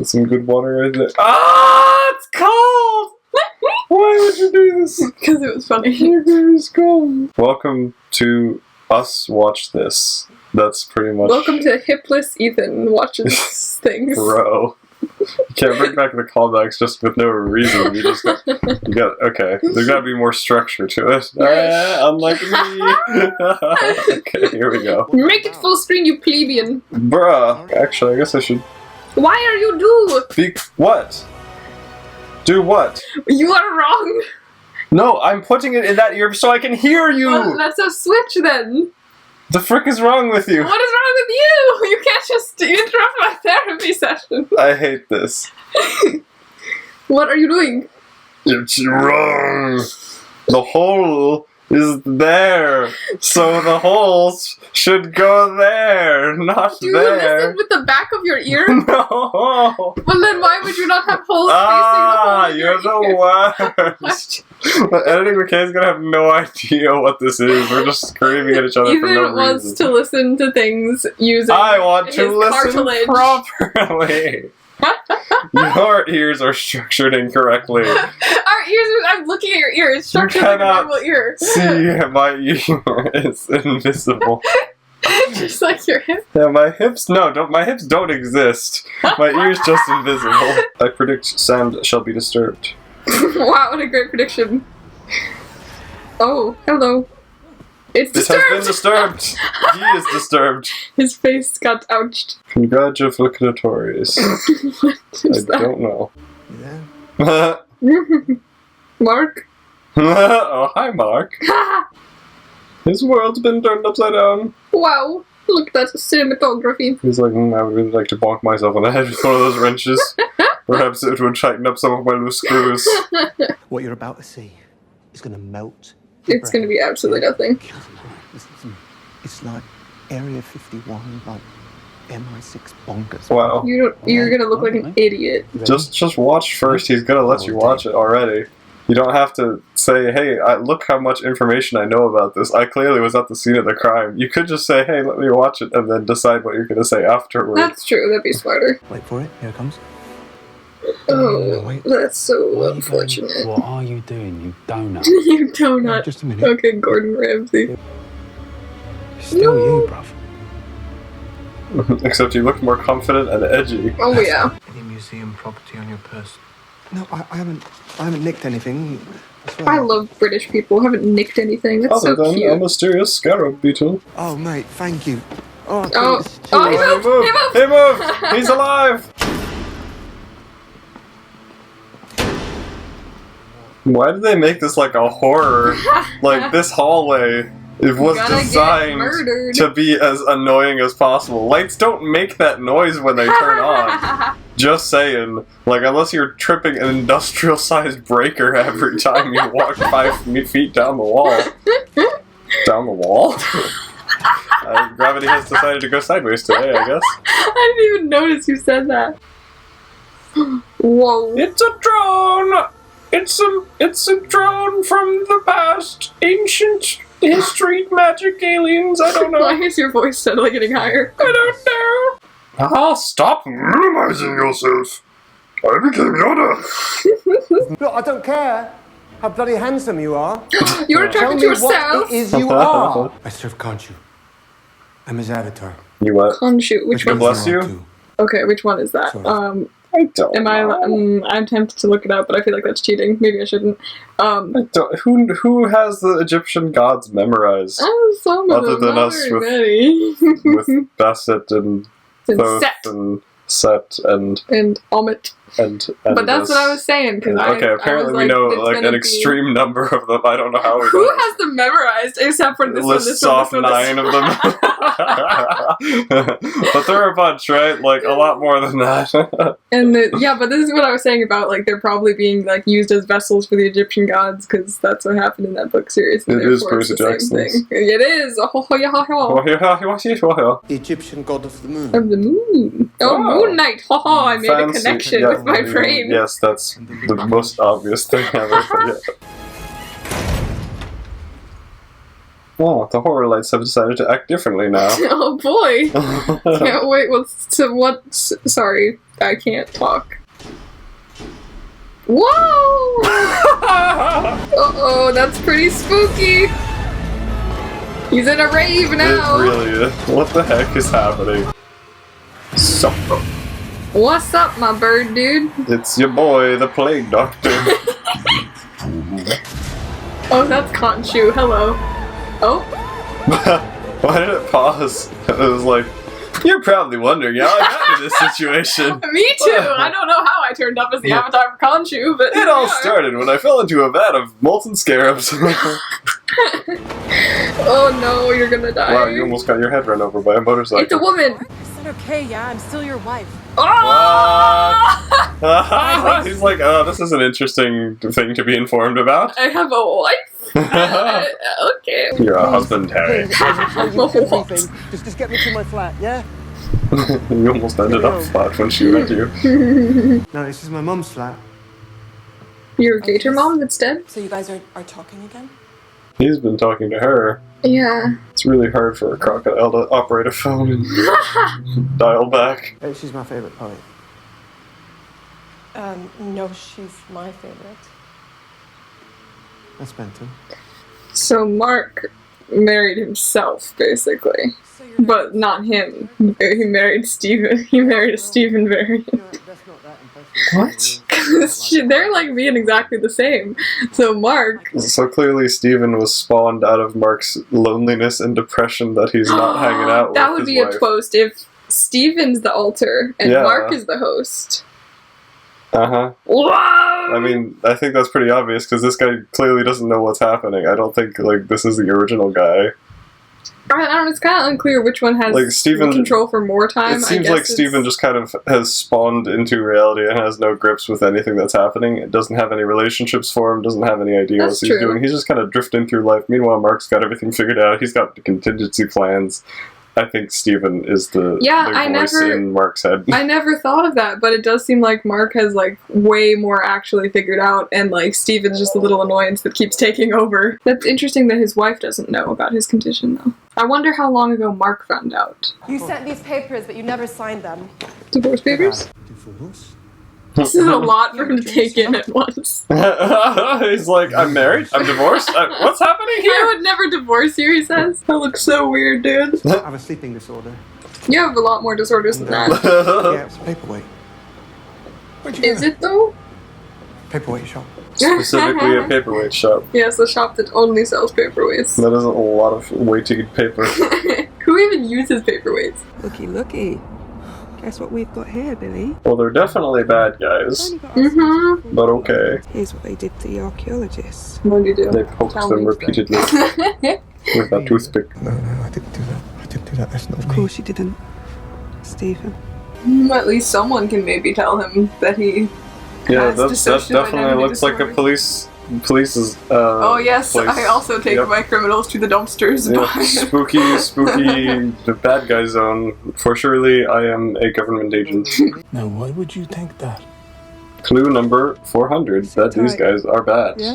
Get some good water right there. Ah, it's cold! Why would you do this? Because it was funny. It's cold. Welcome to us watch this. That's pretty much... Welcome to Hipless Ethan watches things. Bro. You can't bring back the callbacks just with no reason. You just got... okay, there's gotta be more structure to it. Unlike me. Okay, here we go. Make it full screen, you plebeian. Bruh. Actually, I guess I should... Why are you What? Do what? You are wrong. No, I'm putting it in that ear so I can hear you! Well, that's a switch then. The frick is wrong with you? What is wrong with you? You can't just interrupt my therapy session. I hate this. What are you doing? It's wrong. The hole is there. So the holes should go there, not Do you there. listen with the back of your ear? No. Well, then why would you not have holes facing the hole in you're your ear? the worst. Editing McKay's gonna have no idea what this is. We're just screaming at each other for no Ethan reason. wants to listen to things using I want to his listen cartilage. properly. Your ears are structured incorrectly. Our ears, I'm looking at your ear, it's structured like a normal ear. See, my ear is invisible. Just like your hip. Yeah, my hips don't exist. My ear's just invisible. I predict sound shall be disturbed. Wow, what a great prediction. Oh, hello. It's disturbed! It has been disturbed! He is disturbed. His face got ouched. Congratulatories. What is I don't know. Yeah. Mark? Oh, hi, Mark. His world's been turned upside down. Wow, look at that cinematography. He's like, I would really like to bonk myself on the head with one of those wrenches. Perhaps it would tighten up some of my loose screws. What you're about to see is going to melt. It's gonna be absolutely nothing. It's like Area 51, like MI6 bonkers. Wow. You're gonna look like an idiot. Just watch first. He's gonna let you watch it already. You don't have to say, hey, look how much information I know about this. I clearly was at the scene of the crime. You could just say, hey, let me watch it, and then decide what you're gonna say afterwards. That's true, that'd be smarter. Wait for it. Here it comes. Oh, wait. that's so unfortunate. What are you doing, you donut? You donut. Just a minute. Okay, Gordon Ramsay. Still you, bruv. Except you look more confident and edgy. Oh yeah. Any museum property on your person? No, I haven't nicked anything. I love British people. Haven't nicked anything. That's Other so than cute. a mysterious scarab beetle. Oh, mate, thank you. Oh, this is oh, he cheers. moved! He moved! He's alive! Why did they make this like a horror? Like, this hallway, it was Gonna get designed murdered. to be as annoying as possible. Lights don't make that noise when they turn on. Just saying. Like, unless you're tripping an industrial-sized breaker every time you walk 5 feet down the wall. Down the wall? Gravity has decided to go sideways today, I guess. I didn't even notice you said that. Whoa. It's a drone! It's a drone from the past. Ancient history, magic aliens, I don't know. Why is your voice suddenly getting higher? I don't know. Ah, stop minimizing yourself. I became Yoda. Look, I don't care how bloody handsome you are. You're Tell attracted me to yourself? what it is you are. I serve Khonshu. I'm his avatar. You what? Khonshu, which God one? bless you. Okay, which one is that? Sorry. I don't know. I'm tempted to look it up, but I feel like that's cheating. Maybe I shouldn't. Who has the Egyptian gods memorized? Some of Other them, than not us very with- many. With Basset and And Thoth Set and Set and Ammit. But that's us. what I was saying. Cause Okay, apparently we know like an extreme number of them. I don't know how we Who know this. has them memorized except for this one, this Lists one, off this one, 9 this of them. But there are a bunch, right? Like, a lot more than that. And but this is what I was saying about like they're probably being like used as vessels for the Egyptian gods because that's what happened in that book series. And It is therefore it's Percy the same Jackson's. thing. It is. Oh, yeah, The Egyptian god of the moon. of the moon. Oh, Moon Knight. I made a Fancy. connection Yeah, with my brain. Yes, that's the most obvious thing ever. But yeah. Oh, the horror lights have decided to act differently now. Oh boy! Can't wait. Sorry, I can't talk. Whoa! Uh-oh, that's pretty spooky. He's in a rave now. It really is. What the heck is happening? Sup? What's up, my bird dude? It's your boy, the Plague Doctor. Oh, that's Conchu. Hello. Oh. Why did it pause? It was like, you're probably wondering how I got in this situation. Me too. I don't know how I turned up as the avatar for Conchu, but It all started when I fell into a vat of molten scarabs. Oh no, you're gonna die. Wow, you almost got your head run over by a motorcycle. It's a woman. Is that okay? Yeah, I'm still your wife. Oh! He's like, oh, this is an interesting thing to be informed about. I have a wife. Okay. You're a husband, Harry. Just get me to my flat, yeah? You almost ended up flat when she met you. No, this is my mum's flat. Your gator mom that's dead? So you guys are talking again? He's been talking to her. Yeah. It's really hard for a crocodile to operate a phone and dial back. She's my favourite poet. No, she's my favorite. That's Benton. So Mark married himself, basically. So But not him. He married Stephen. He married a Stephen variant. That's not that impressive. What? They're like being exactly the same. So Mark... So clearly Stephen was spawned out of Mark's loneliness and depression that he's not hanging out with That would his be wife. a twist if Stephen's the alter and Yeah. Mark is the host. Uh-huh. Whoa! I mean, I think that's pretty obvious because this guy clearly doesn't know what's happening. I don't think, like, this is the original guy. I don't know, it's kind of unclear which one has Like, Stephen- control for more time. It seems I like guess Stephen just kind of has spawned into reality and has no grips with anything that's happening. It doesn't have any relationships for him, doesn't have any idea That's what he's true. doing. He's just kind of drifting through life. Meanwhile, Mark's got everything figured out. He's got the contingency plans. I think Stephen is the voice in Mark's head. I never thought of that, but it does seem like Mark has like way more actually figured out, and like Stephen's just a little annoyance that keeps taking over. That's interesting that his wife doesn't know about his condition, though. I wonder how long ago Mark found out. You sent these papers, but you never signed them. Divorce papers? Divorce? This is a lot for him to take in at once. He's like, I'm married, I'm divorced, what's happening here? I would never divorce you, he says. That looks so weird, dude. I have a sleeping disorder. You have a lot more disorders than that. Yeah, it's a paperweight. Where'd you Is get it though? Paperweight shop. Specifically a paperweight shop. Yes, a shop that only sells paperweights. That isn't a lot of weighted paper. Who even uses paperweights? Looky, looky. Guess what we've got here, Billy? Well, they're definitely bad guys, Mm-hmm. but okay. Here's what they did to the archaeologists. What do you do? They poked Tell them me. repeatedly with that toothpick. No, I didn't do that. I didn't do that. That's not Of me. course you didn't, Stephen. At least someone can maybe tell him that he Yeah, has that dissociative definitely identity looks like a disorder. police's. Oh yes, place. I also take Yep. my criminals to the dumpsters. Yep. But Spooky, the bad guy zone. For surely I am a government agent. Now, why would you think that? Clue number 400, that these tight. guys are bad. Yeah.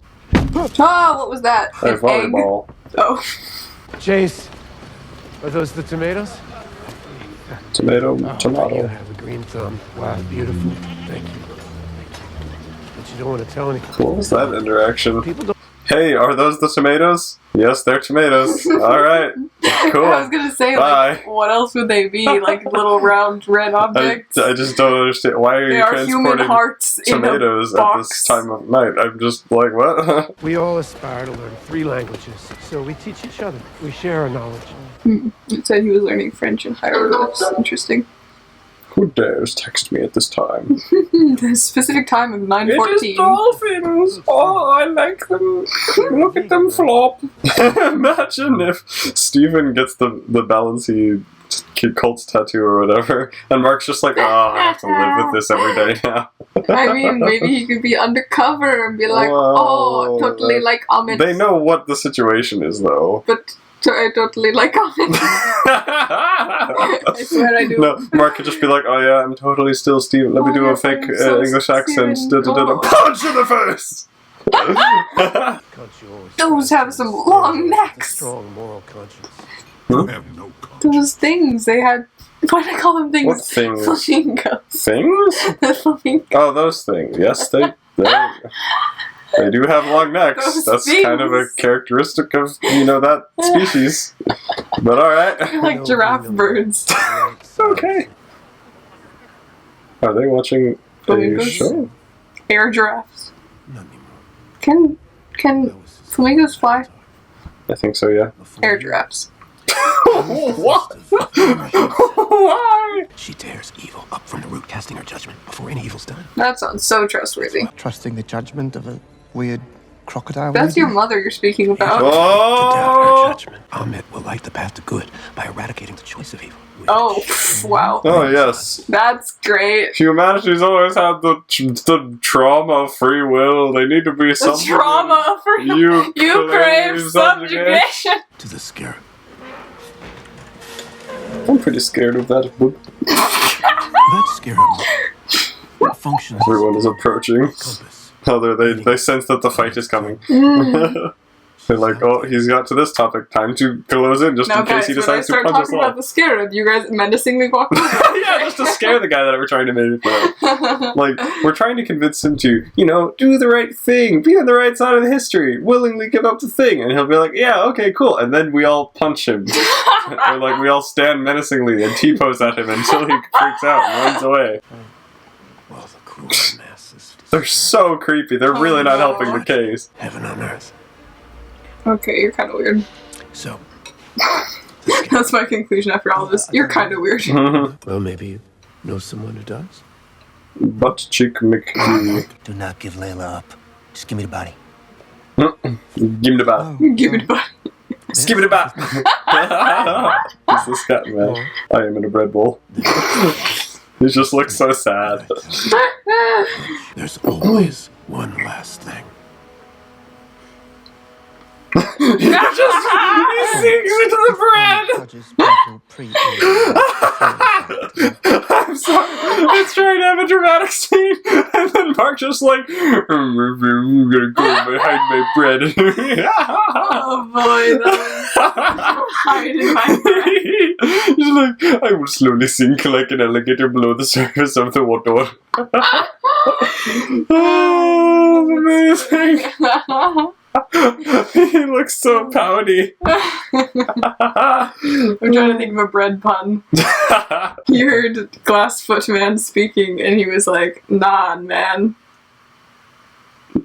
oh, what was that? A An egg? volleyball. Oh, Chase, are those the tomatoes? Tomato, You tomato. have a green thumb. Wow, beautiful. Thank you. But you don't want to tell anyone. What was that interaction? People don't. Hey, are those the tomatoes? Yes, they're tomatoes. Alright. Cool. I was gonna say like, Bye. what else would they be? Like little round red objects? I just don't understand. Why are they you are human transporting hearts tomatoes in a at box. this time of night? I'm just like, what? We all aspire to learn 3 languages, so we teach each other. We share our knowledge. It said he was learning French and hieroglyphs. Interesting. Who dares text me at this time? The specific time of 9:14. dolphins! Oh, I like them. Look at them flop. Imagine if Stephen gets the Balancey Colts tattoo or whatever, and Mark's just like, oh, I have to live with this every day now. I mean, maybe he could be undercover and be like, Whoa. oh, totally like Ammit. They know what the situation is, though. But I totally like Ammit. I swear I do. No, Mark could just be like, oh yeah, I'm totally still Steve. Let me Oh, do a yes, fake I'm so English accent. Steven. Oh. Punch in the face! Can't you always Those trust have in some the long spirit of a necks. Strong moral conscience. You have no conscience. Those things, they had... Why do I call them things? What things? Flamingos. Things? The flamingo. Oh, those things. Yes, they do have long necks. Those That's kind of a things. characteristic of, that species. But alright. They're like giraffe birds. Okay. Are they watching a Flamingos? show? Air giraffes. Not anymore. Can flamingos fly? I think so, yeah. Air giraffes. What? Why? She tears evil up from the root, casting her judgment before any evil's done. That sounds so trustworthy. Trusting the judgment of a weird crocodile. That's lady? your mother you're speaking about. To doubt her Oh! judgment, Ammit will light the path to good by eradicating the choice of evil. which- Oh, wow. Oh, yes. That's great. Humanity's always had the trauma of free will. They need to be The something. trauma for You crave subjugation. To the scarab. I'm pretty scared of that book. That scarab functions Everyone is approaching. compass. Oh, they sense that the fight is coming. They're like, oh, he's got to this topic. Time to close in just Now, in case guys, he when I decides to start punch us talking about all. the scarab, you guys menacingly walk over. Yeah, just to scare the guy that we're trying to make it. Like, we're trying to convince him to, do the right thing, be on the right side of the history, willingly give up the thing. And he'll be like, yeah, okay, cool. And then we all punch him. Or like, we all stand menacingly and T-pose at him until he freaks out and runs away. Well, the cruel masses. They're so creepy. They're really not helping the case. Heaven on earth. Okay, you're kind of weird. So, That's my conclusion after all of this. You're kind of weird. Well, maybe you know someone who does. Butt cheek McGee. do not give Layla up. Just give me the body. Give me the bat. Give it back. Just give me the bat. It's the scat man. I am in a bread bowl. He just looks so sad. There's always one last thing. He sings into the bread. Judges people I'm sorry. It's trying to have a dramatic scene, and then Mark just like, I'm gonna go behind my bread. Oh boy, that was hide in my breath. He's like, I will slowly sink like an alligator below the surface of the water. Oh, amazing. He looks so pouty. I'm trying to think of a bread pun. He heard Glassfoot Man speaking, and he was like, "Naan, man."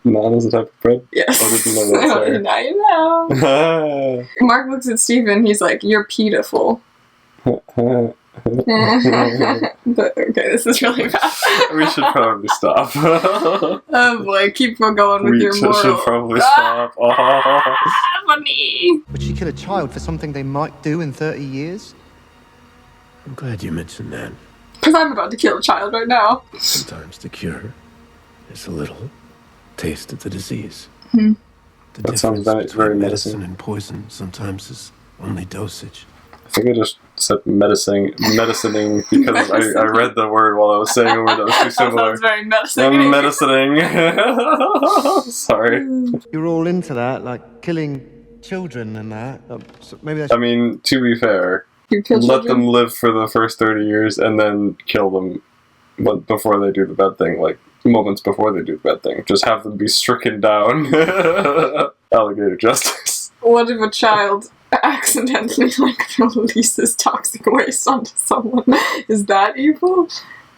Naan is a type of bread? Yes. Oh, didn't know that, sorry. Now you know. Mark looks at Steven, he's like, "You're pitiful." But, okay, this is really bad. We should probably stop. Oh boy, keep on going with We your moral. should probably stop. Oh. Funny. Would she kill a child for something they might do in 30 years? I'm glad you mentioned that. Because I'm about to kill a child right now. Sometimes the cure is a little taste of the disease. Hmm. The That sounds difference very between medicine. and poison sometimes is only dosage. I think I just said medicining because I read the word while I was saying a word that was too That similar. sounds very menacing. Medicining. Sorry. You're all into that, like killing children and that. So maybe that's I mean, to be fair, You kill let children? them live for the first 30 years and then kill them before they do the bad thing, like moments before they do the bad thing. Just have them be stricken down. Alligator justice. What if a child accidentally releases toxic waste onto someone? Is that evil?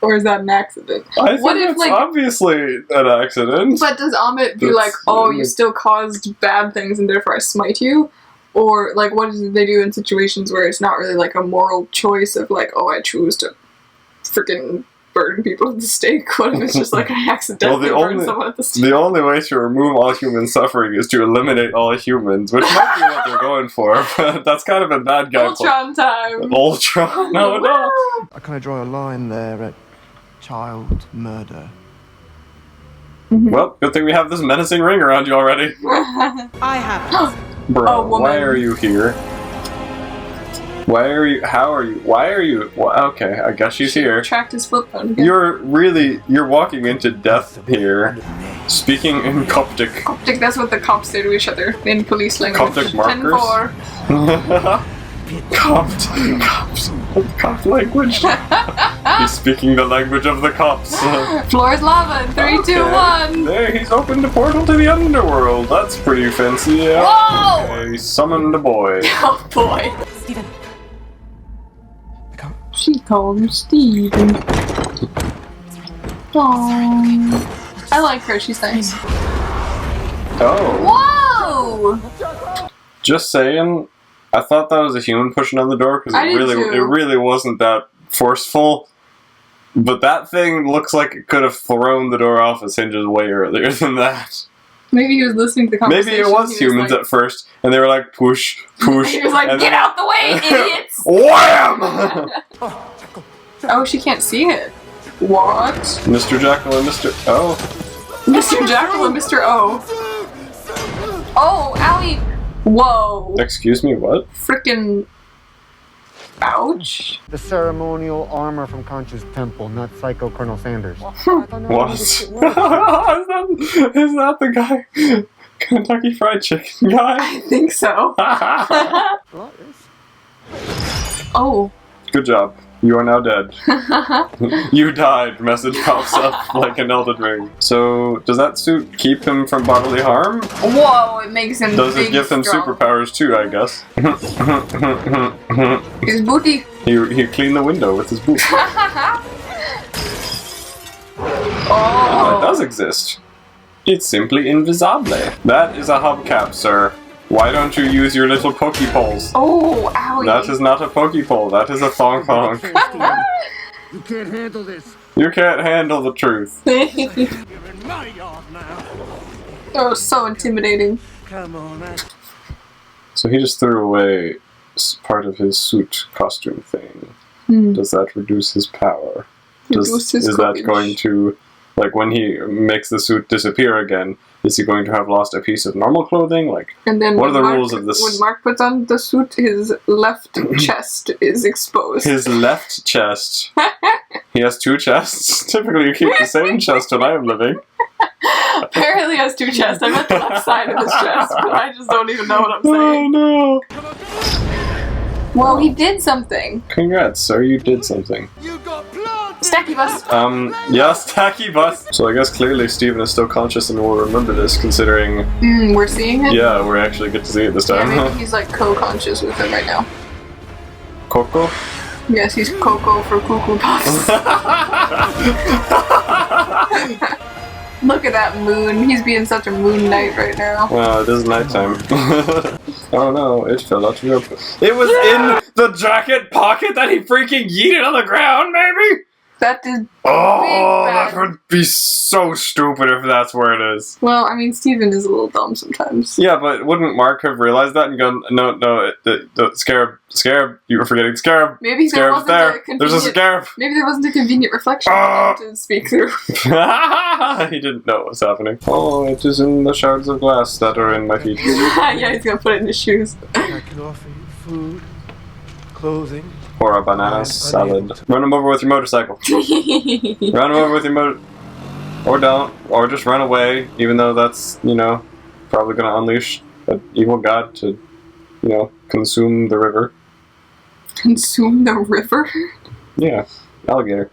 Or is that an accident? I think What if, it's like- obviously an accident. But does Ammit be That's- like, oh, you still caused bad things and therefore I smite you? Or, like, what do they do in situations where it's not really, like, a moral choice of, like, oh, I choose to freaking burn people at the stake? What if it's just, like, I accidentally burn someone at the stake? The only way to remove all human suffering is to eliminate all humans, which might be what they're going for, but that's kind of a bad guy. Ultron time! Ultron? No, no. I kind of draw a line there at child murder. Well, good thing we have this menacing ring around you already. I have it. Bro, Oh, woman. why are you here? Why are you? How are you? Why are you? Okay, I guess she's here. Tracked his flip phone again. You're walking into death here. Speaking in Coptic. Coptic, that's what the cops say to each other in police language. Coptic markers? 10-4. Cop language. He's speaking the language of the cops. Floor is lava in 3, 2, 1. There, he's opened a portal to the underworld. That's pretty fancy. Yeah. Whoa! Okay, he summoned a boy. Oh boy. Steven. She called him Steven. Aww. I like her, she's nice. Oh. Whoa! Just saying, I thought that was a human pushing on the door because I did too. it really wasn't that forceful. But that thing looks like it could have thrown the door off its hinges way earlier than that. Maybe he was listening to the conversation. Maybe it was humans like, at first, and they were like, push, push. He was like, and get then- out the way, idiots! Wham! Oh, she can't see it. What? Mr. Jackal and Mr. Oh. Mr. Jackal and Mr. O. Oh, owie! Whoa. Excuse me, what? Frickin' ouch. The ceremonial armor from Concha's temple, not Psycho Colonel Sanders. What? is that the guy? Kentucky Fried Chicken guy? I think so. Oh. Good job. You are now dead. You died. Message pops up like an Elden Ring. So, does that suit keep him from bodily harm? Whoa, it makes him Does big it give him strong. superpowers too, I guess? His booty. He cleaned the window with his boot. Oh, it does exist. It's simply invisible. That is a hubcap, sir. Why don't you use your little pokepoles? Oh, owie. That is not a pokepole. That is a thong thong. You can't handle this. You can't handle the truth. You're in my yard now. Oh, so intimidating. Come on, man. So he just threw away part of his suit costume thing. Does that reduce his power? Reduce his is courage. that going to, like, when he makes the suit disappear again, is he going to have lost a piece of normal clothing? Like, And then what are the when rules of this? When Mark puts on the suit, his left chest is exposed. His left chest. He has two chests. Typically, you keep the same chest when I am living. Apparently has two chests. I meant the left side of his chest, but I just don't even know what I'm saying. Oh no! Well, he did something. Congrats, sir. You did something. You got blood. Stacky bus. Yes, tacky bus. So I guess clearly Steven is still conscious and will remember this, considering. We're seeing him? Yeah, we actually get to see it this Yeah, time. maybe he's like co-conscious with him right now. Coco? Yes, he's Coco for Cuckoo Puffs. Look at that moon. He's being such a moon knight right now. Wow, it is nighttime. Oh no, it fell out of your... It was in the jacket pocket that he freaking yeeted on the ground, baby! That is Oh, big that bad. would be so stupid if that's where it is. Well, I mean, Steven is a little dumb sometimes. Yeah, but wouldn't Mark have realized that and gone, no, the scarab, you were forgetting scarab. Maybe there Scarab's wasn't a there. convenient... There's a scarab. Maybe there wasn't a convenient reflection for him to speak through. He didn't know what was happening. Oh, it is in the shards of glass that are in my feet. Yeah, he's gonna put it in his shoes. I can offer you food, clothing. Or a banana salad. Run him over with your motorcycle. Run him over with your motor... Or don't. Or just run away, even though that's, you know, probably gonna unleash an evil god to, you know, consume the river. Consume the river? Yeah. Alligator.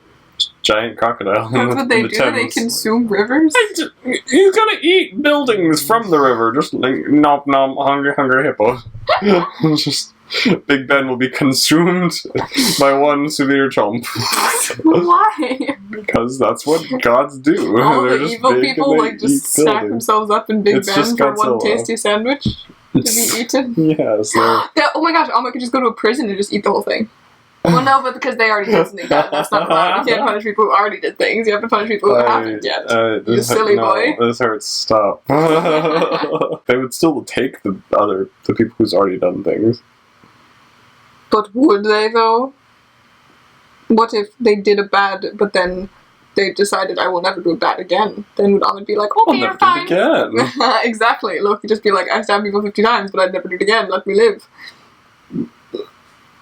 Giant crocodile. That's what they in the do? They Thames. consume rivers? He's gonna eat buildings from the river. Just like, nom nom, hungry, hungry hippo. Just... Big Ben will be consumed by one severe chomp. Why? Because that's what gods do. All They're the just evil big people and they like just eat stack buildings. themselves up in Big It's Ben just for one Godzilla. tasty sandwich to be eaten. Yeah, so... Yeah, oh my gosh, Ammit could just go to a prison and just eat the whole thing. Well, no, but because they already did something bad, that's not allowed. You can't punish people who already did things. You have to punish people who haven't yet. You silly boy. This hurts. Stop. They would still take the people who's already done things. But would they, though? What if they did a bad, but then they decided, I will never do a bad again? Then would Ammit be like, okay, I'll you're never do fine. it again. Exactly. Look, just be like, I stabbed people 50 times, but I'd never do it again. Let me live.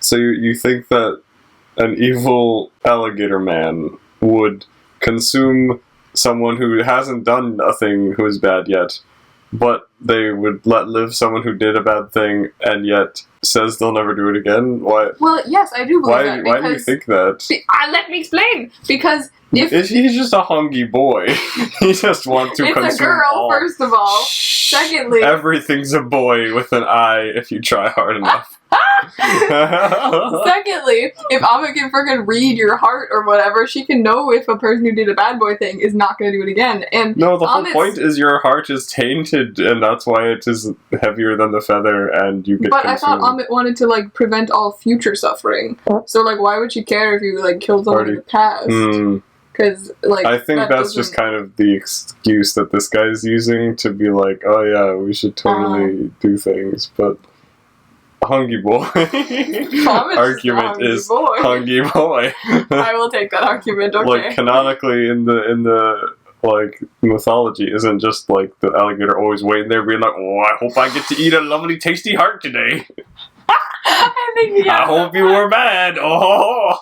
So you think that an evil alligator man would consume someone who hasn't done a thing who is bad yet, but they would let live someone who did a bad thing and yet says they'll never do it again? Why? Well, yes, I do believe that. Why do you think that? Let me explain. Because He's just a hungy boy. He just wants to consume it's a girl, all. first of all. Secondly, Everything's a boy with an eye if you try hard enough. Secondly, if Ammit can freaking read your heart or whatever, she can know if a person who did a bad boy thing is not going to do it again. And No, the whole Ammit's- point is your heart is tainted, and that's why it is heavier than the feather, and you get But consumed. I thought Ammit wanted to, like, prevent all future suffering. So, like, why would she care if you, like, killed someone in the past? Because, like, I think that's just kind of the excuse that this guy's using to be like, oh yeah, we should totally do things, but Hungy Boy argument is Hungy Boy. I will take that argument, okay. Like, canonically in the like, mythology isn't just, like, the alligator always waiting there being like, oh, I hope I get to eat a lovely tasty heart today. I think, yeah. I hope you were bad. Oh.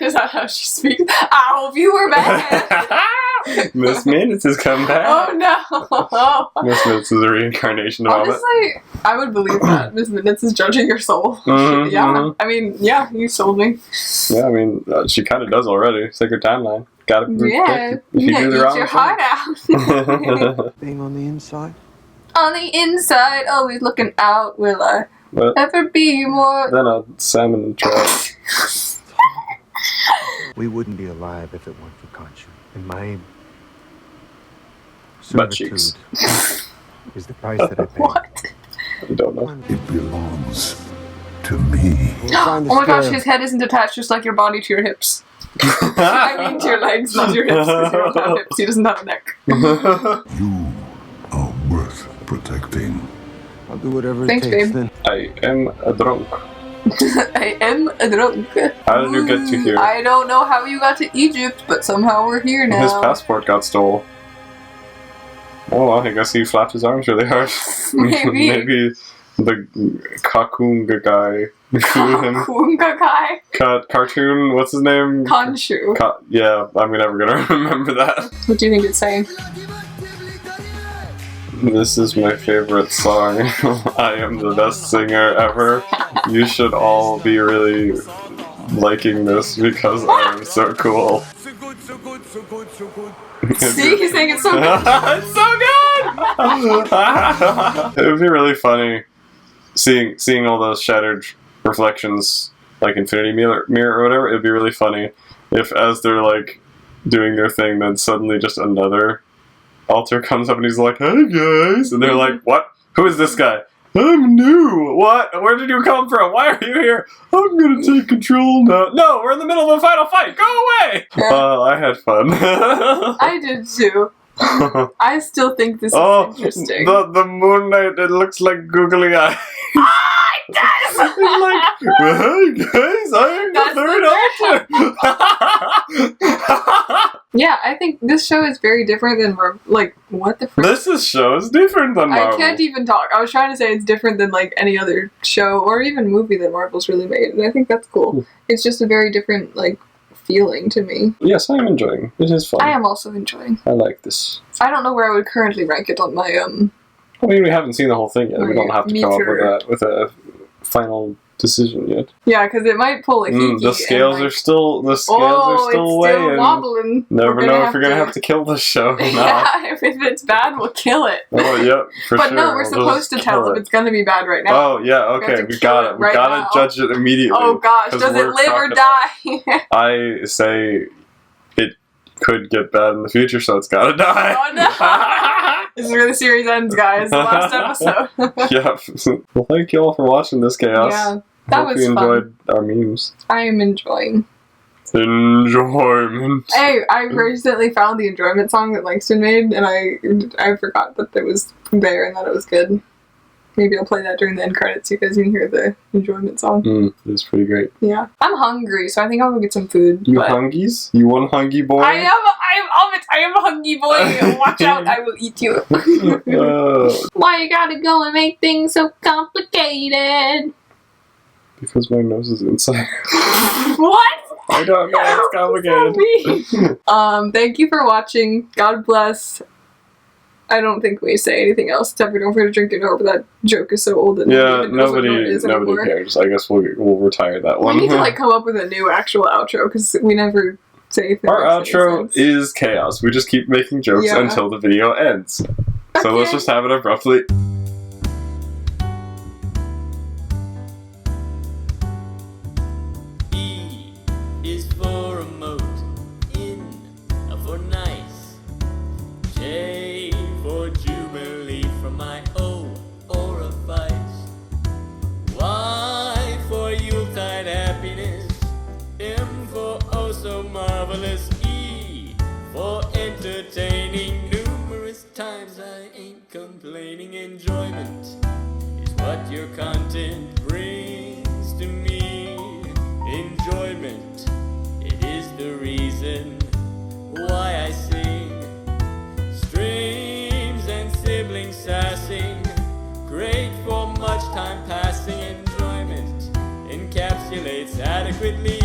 Is that how she speaks? I hope you were bad. Miss Minutes has come back. Oh no. Miss Minutes is a reincarnation of Ammit. Honestly, I would believe that. Miss Minutes is judging your soul. Yeah. I mean, yeah, you sold me. Yeah, I mean, she kind of does already. It's like her timeline. Gotta be Yeah. if you do the eat wrong your thing. heart out. Being on the inside? On the inside, always looking out, will I But ever be more... then a salmon trap. We wouldn't be alive if it weren't for Conchu. And my Butt cheeks. is the price that I pay. What? I don't know. It belongs to me. Oh my gosh, his head isn't attached just like your body to your hips. I mean to your legs, not your hips, because you don't have hips. He doesn't have a neck. You are worth protecting. I'll do whatever Thanks, it takes babe. then. I am a drunk. I am a drunk. How did you get to here? I don't know how you got to Egypt, but somehow we're here now. His passport got stolen. Oh, well, I guess he flapped his arms really hard. Maybe. Maybe the Kakunga guy flew him. Kakunga guy? Cartoon, what's his name? Khonshu. Yeah, I'm never gonna remember that. What do you think it's saying? This is my favorite song. I am the best singer ever. You should all be really liking this because I am so cool. See, he's saying it's so good. It's so good! It would be really funny seeing all those shattered reflections, like Infinity Mirror or whatever. It'd be really funny if, as they're like doing their thing, then suddenly just another altar comes up and he's like, "Hey guys," and they're like, "What? Who is this guy?" "I'm new." "What? Where did you come from? Why are you here?" "I'm gonna take control now." "No, we're in the middle of a final fight. Go away." I had fun. I did too. I still think this is interesting. The Moon Knight, it looks like googly eye. It does! It's like, well, hey guys, I am the third altar. Yeah, I think this show is very different than like, what the frick? This show is different than Marvel. I can't even talk. I was trying to say it's different than like any other show or even movie that Marvel's really made, and I think that's cool. It's just a very different like feeling to me. Yes, I am enjoying. It is fun. I am also enjoying. I like this. I don't know where I would currently rank it on my I mean, we haven't seen the whole thing yet. We don't have to come meter. up with a final decision yet. Yeah, because it might pull a Hiki. The scales and, are still it's weighing. still wobbling. Never know if we're gonna have to kill this show or not. Yeah, if it's bad, we'll kill it. Oh, yep, for but sure. no, we're supposed to tell if it's gonna be bad right now. Oh, yeah, okay, we got it. We right gotta now. judge it immediately. Oh gosh, 'cause does it we're live or talking die? I say it could get bad in the future, so it's gotta die. Oh no! This is where the series ends, guys. The last episode. Yep. Well, thank you all for watching this chaos. Yeah, that Hope was you fun. enjoyed our memes. I am enjoying. Enjoyment. Hey, I recently found the enjoyment song that Langston made, and I forgot that it was there and that it was good. Maybe I'll play that during the end credits so you guys can hear the enjoyment song. It's pretty great. Yeah. I'm hungry, so I think I'll go get some food. You but hungies? You one hungy boy? I am Ammit. I am a Hungy Boy. Watch out, I will eat you. Why you gotta go and make things so complicated? Because my nose is inside. What? I don't know, it's complicated. Thank you for watching. God bless. I don't think we say anything else except for don't forget to drink it over. That joke is so old that Nobody anymore. cares. I guess we'll retire that one. We need to like come up with a new actual outro because we never say anything. Our outro is chaos. We just keep making jokes until the video ends. So let's just have it abruptly. E is for remote, N for nice, J for jubilee from my O orifice, Y for Yuletide happiness, M for oh so marvelous, E for entertaining. Numerous times I ain't complaining. Enjoyment is what your content brings to me. Enjoyment, it is the reason why I sing. Streams and siblings sassing, great for much time passing. Enjoyment encapsulates adequately